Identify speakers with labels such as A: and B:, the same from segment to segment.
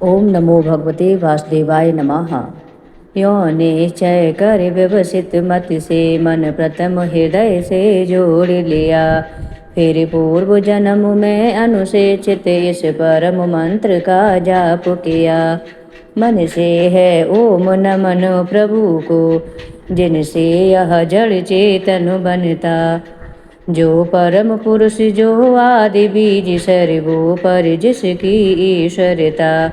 A: ओम नमो भगवते वासुदेवाय नमः। यो निश्चय कर व्यवसित मत से मन प्रथम हृदय से जोड़ लिया। फिर पूर्व जन्म में अनुशेषित इस परम मंत्र का जाप किया। मन से है ओम नमन प्रभु को, जिनसे यह जड़ चेतन बनता। जो परम पुरुष जो आदि बीज सर्वो पर जिसकी ईश्वरता,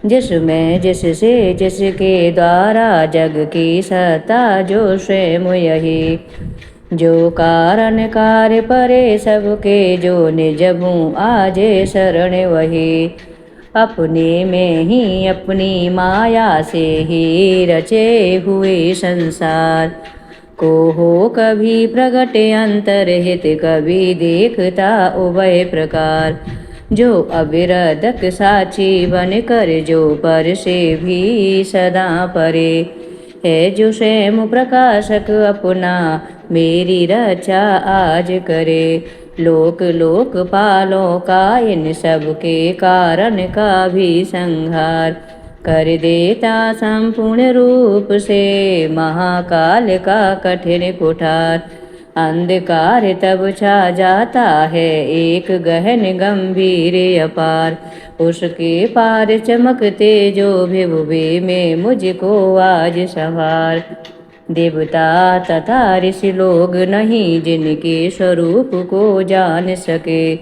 A: जिसमें जिससे जिसके द्वारा जग की सत्ता, जो स्वयं यही। जो कारण कार्य परे सबके, जो निज भू आजे शरण वही। अपने में ही अपनी माया से ही रचे हुए संसार को हो कभी प्रगट अंतरहित, कभी देखता उभय प्रकार। जो अविरदक साक्षी बन कर, जो पर से भी सदा परे है, जो स्वयं प्रकाशक अपना मेरी रक्षा आज करे। लोक लोक पालों का इन सब के कारण का भी संहार कर देता संपूर्ण रूप से, महाकाल का कठिन कुठार। अंधकार तब छा जाता है एक गहन गंभीर अपार, उसके पार चमकते जो भिभुवे में मुझको आज संवार। देवता तथा ऋषि लोग नहीं जिनके स्वरूप को जान सके,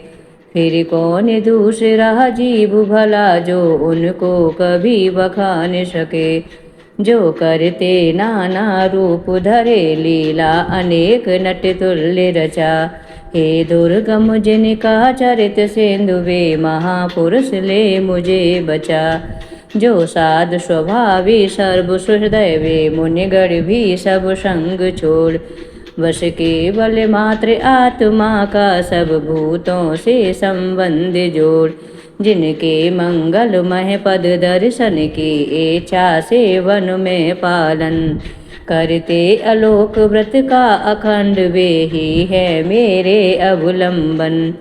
A: फिर कौन दूसरा जीव भला जो उनको कभी बखान सके। जो करते नाना रूप धरे, लीला अनेक नट तुल्य रचा। हे दुर्गम जिनका चरित सिंधु, वे महापुरुष ले मुझे बचा। जो साध स्वभावी सर्व सुहृदय, वे मुनिगण भी सब संग छोड़। वश केवल मात्र आत्मा का सब भूतों से संबंध जोड़। जिनके मंगलमय पद दर्शन की इच्छा से वन में पालन करते, अलोक व्रत का अखंड वे ही है मेरे अवलंबन।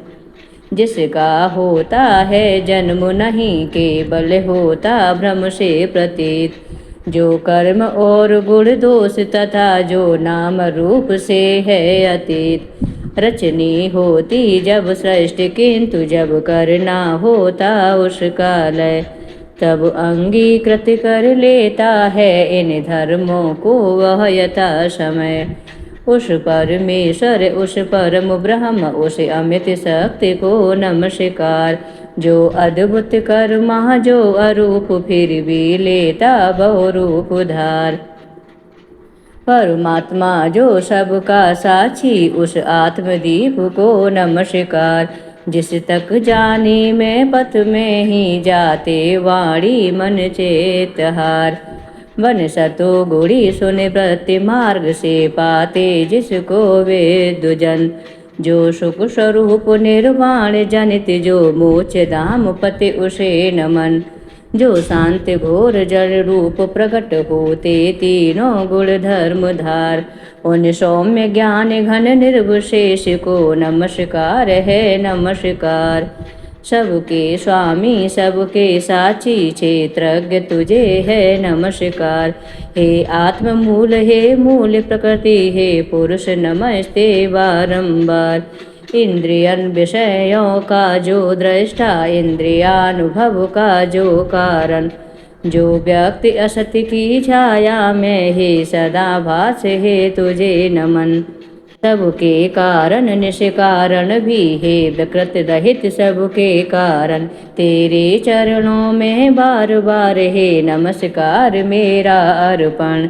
A: जिसका होता है जन्म नहीं, केवल होता भ्रम से प्रतीत। जो कर्म और गुण दोष तथा जो नाम रूप से है अतीत। रचनी होती जब सृष्टि, किंतु जब करना होता उसका लय, तब अंगीकृत कर लेता है इन धर्मों को वह यथा समय। उस परमेश्वर, उस परम ब्रह्म, उस अमित शक्ति को नमस्कार। जो अद्भुत कर्मा, जो अरूप फिर भी लेता बहुरूप धार। परमात्मा जो सबका साक्षी, उस आत्मदीप को नमस्कार। जिस तक जाने में पथ में ही जाते, वाणी मन चेत हार। वन सतो गुड़ी सुन प्रति मार्ग से पाते, जिसको वे दुजन। जो सुख स्वरूप निर्वाण जनित, जो मोक्ष धाम पति उसे नमन। जो शांत घोर जल रूप प्रकट होते, तीनों गुण धर्म धार। उन सौम्य ज्ञान घन निर्विशेष को नमस्कार है नमस्कार। सबके स्वामी सबके साक्षी, क्षेत्रज्ञ तुझे है नमस्कार। हे आत्म मूल, हे मूल प्रकृति, हे पुरुष नमस्ते बारंबार। इंद्रियन विषयों का जो दृष्टा, इंद्रियानुभव का जो कारण। जो व्यक्ति असत्य की छाया में ही सदा भास है तुझे नमन। सबके कारण निष्कारण भी है विकृत रहित सबके कारण। तेरे चरणों में बार बार है नमस्कार मेरा अर्पण।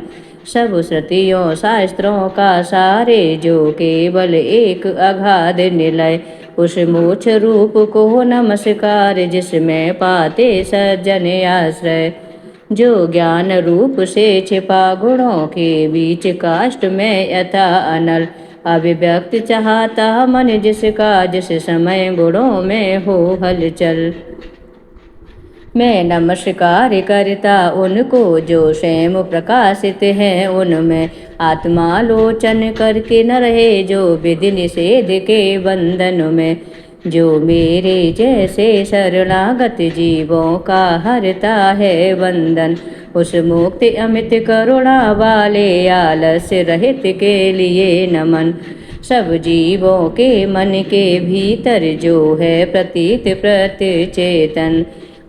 A: सब श्रुतियों शास्त्रों का सारे, जो केवल एक अगाध निलय। उस मोक्ष रूप को नमस्कार, जिसमें पाते सज्जन आश्रय। जो ज्ञान रूप से छिपा गुणों के बीच, काष्ठ में यथा अनल अभिव्यक्त चाहता मन, जिसका जिस समय गुणों में हो हलचल। मैं नमस्कार करता उनको, जो स्वयं प्रकाशित हैं उनमें। आत्मालोचन करके न रहे, जो विधि निषेध के बंधन में। जो मेरे जैसे शरणागत जीवों का हरता है बंधन, उस मुक्ति अमित करुणा वाले आलस्य रहित के लिए नमन। सब जीवों के मन के भीतर जो है प्रतीत प्रतिचेतन,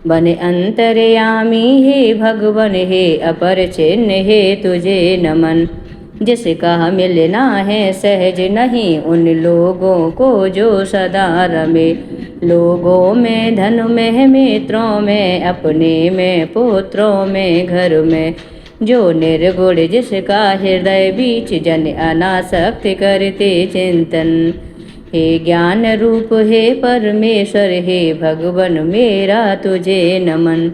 A: बने अंतर्यामी हे भगवन हे अपर चिन्ह हे तुझे नमन। जिसका मिलना है सहज नहीं उन लोगों को जो सदा रमे, लोगों में धन में मित्रों में अपने में पुत्रों में घर में, जो निर्गुण जिसका हृदय बीच जन अनासक्त करते चिंतन। हे ज्ञान रूप हे परमेश्वर हे भगवन मेरा तुझे नमन।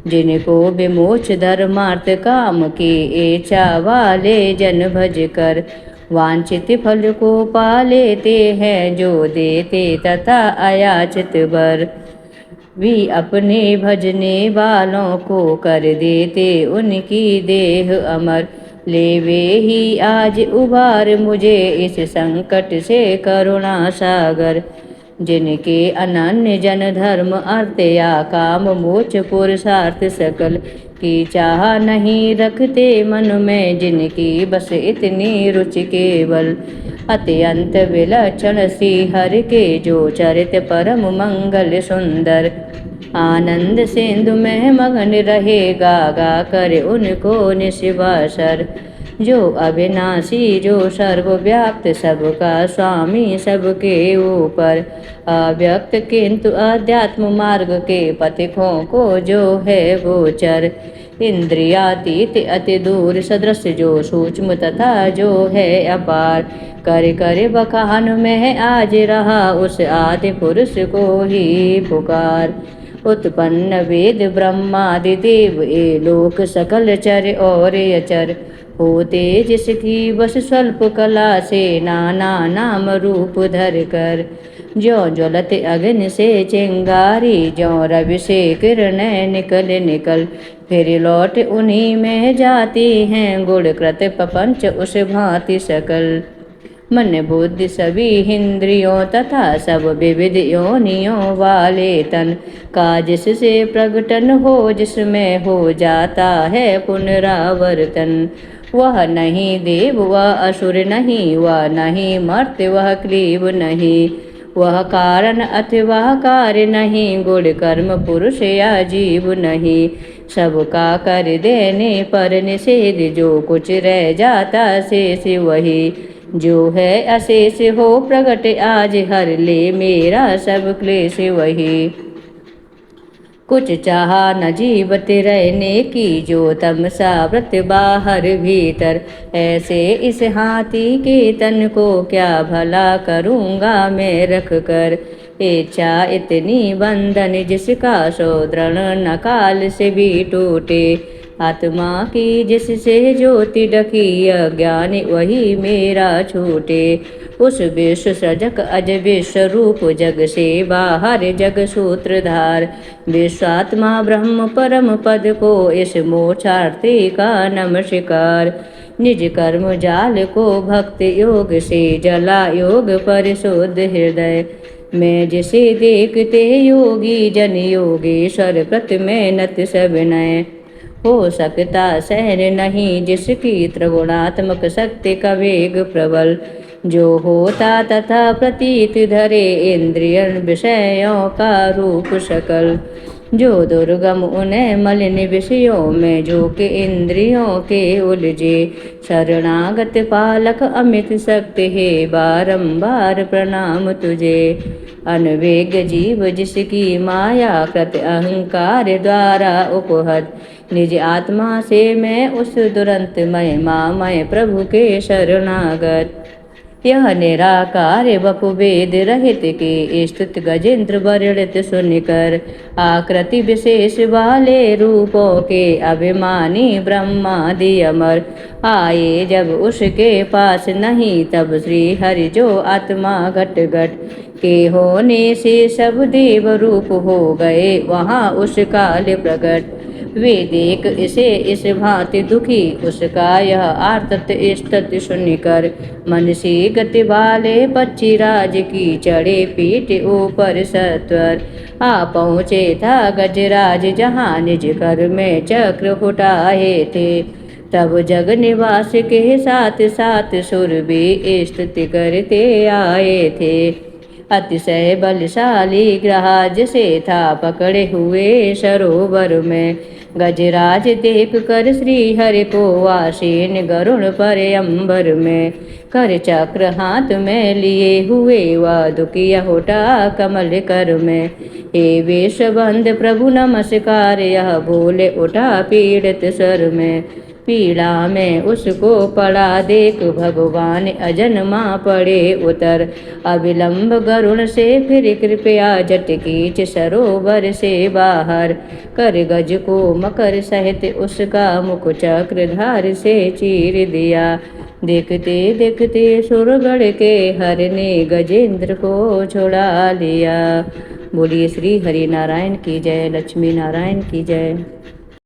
A: जिनको विमोच धर्मार्थ काम की इच्छा वाले जन भज कर, वांछित फल को पा लेते हैं जो देते तथा अयाचित वर। भी अपने भजने वालों को कर देते उनकी देह अमर। ले वे ही आज उबार मुझे इस संकट से करुणा सागर। जिनके अनन्य जन धर्म अर्थ या काम मोक्ष पुरुषार्थ सकल की चाह नहीं रखते मन में, जिनकी बस इतनी रुचि केवल अत्यंत विलक्षण श्री हरि के जो चरित परम मंगल सुंदर। आनंद सिंधु में मगन रहेगा गा कर उनको निशिवासर। जो अविनाशी जो सर्वव्याप्त सबका स्वामी सबके ऊपर, अव्यक्त किंतु अध्यात्म मार्ग के पथिकों को जो है गोचर। इंद्रियातीत अति दूर सदृश जो सूक्ष्म तथा जो है अपार, कर कर बखान में आज रहा उस आदि पुरुष को ही पुकार। उत्पन्न वेद ब्रह्मादि देव ये लोक सकल चर और अचर, होते जिसकी बस स्वल्प कला से नाना नाम रूप धर कर। ज्यों ज्वलत अग्नि से चिंगारी ज्यों रवि से किरणें निकल निकल, फिर लौट उन्हीं में जाती हैं गुण कृत प्रपंच उस भांति सकल। मन बुद्धि सभी इंद्रियों तथा सब विविध योनियों वाले तन का जिससे प्रगटन हो, जिसमें हो जाता है पुनरावर्तन। वह नहीं देव वह असुर नहीं, वह नहीं मर्त्य वह क्लीब नहीं, वह कारण अथवा कार्य नहीं, गुण कर्म पुरुष या जीव नहीं। सबका कर देने पर निषेध जो कुछ रह जाता शेष वही, जो है अशेष हो प्रगट आज हर ले मेरा सब क्लेश वही। कुछ चाहा न जीवत रहने की जो तमसा व्रत बाहर भीतर, ऐसे इस हाथी के तन को क्या भला करूँगा मैं रख कर। इच्छा इतनी बंधन जिसका सो दृढ़ न काल से भी टूटे, आत्मा की जिससे ज्योति ढकी अज्ञान वही मेरा छूटे। उस विश्व सृजक अज विश्व रूप जग से बाहर जग सूत्रधार, विश्वात्मा ब्रह्म परम पद को इस मोक्षार्थी का नमस्कार। निज कर्म जाल को भक्त योग से जला योग परिशुद्ध हृदय, मैं जिसे देखते योगी जन योगेश्वर प्रत में नत सविनय। हो सकता सहन नहीं जिसकी त्रिगुणात्मक शक्ति का वेग प्रबल, जो होता तथा प्रतीत धरे इंद्रियन विषयों का रूप सकल। जो दुर्गम उन्हें मलिन विषयों में जो के इंद्रियों के उलझे, शरणागत पालक अमित शक्ति है बारंबार प्रणाम तुझे। अनवेग जीव जिसकी माया कृत अहंकार द्वारा उपहत, निज आत्मा से मैं उस दुरंत महिमामय प्रभु के शरणागत। यह निराकार वपु वेद रहित के स्तुत गजेंद्र वर्णित सुनकर, आकृति विशेष वाले रूपों के अभिमानी ब्रह्मादि अमर आए जब उसके पास नहीं, तब श्री हरि जो आत्मा घट घट के होने से सब देव रूप हो गए वहाँ उस काल प्रकट। वे देख इसे इस भांति दुखी, उसका यह आर्तत स्तत सुनकर मन सी गति वाले पक्षी राज की चढ़े पीठ ऊपर सत्वर। आ पहुँचे था गजराज जहाँ निज कर में चक्र फुटाए थे। तब जग निवास के साथ साथ सुर भी स्तुति करते आए थे। अतिशय बलशाली ग्रहाज से था पकड़े हुए सरोवर में। गजराज देख कर श्री हरि को आसीन गरुण पर अंबर में। कर चक्र हाथ में लिए हुए वह दुखिया होटा कमल कर में। हे वेशबंद प्रभु नमस्कार, यह बोले उठा पीड़ित सर में। पीड़ा में उसको पड़ा देख भगवान अजन्मा पड़े उतर। अविलंब गरुण से फिर कृपया जट कीच सरोवर से बाहर। कर गज को मकर सहित उसका मुख चक्र धार से चीर दिया। देखते देखते सुरगढ़ के हर ने गजेंद्र को छुड़ा लिया। बोलिए श्री हरि नारायण की जय, लक्ष्मी नारायण की जय।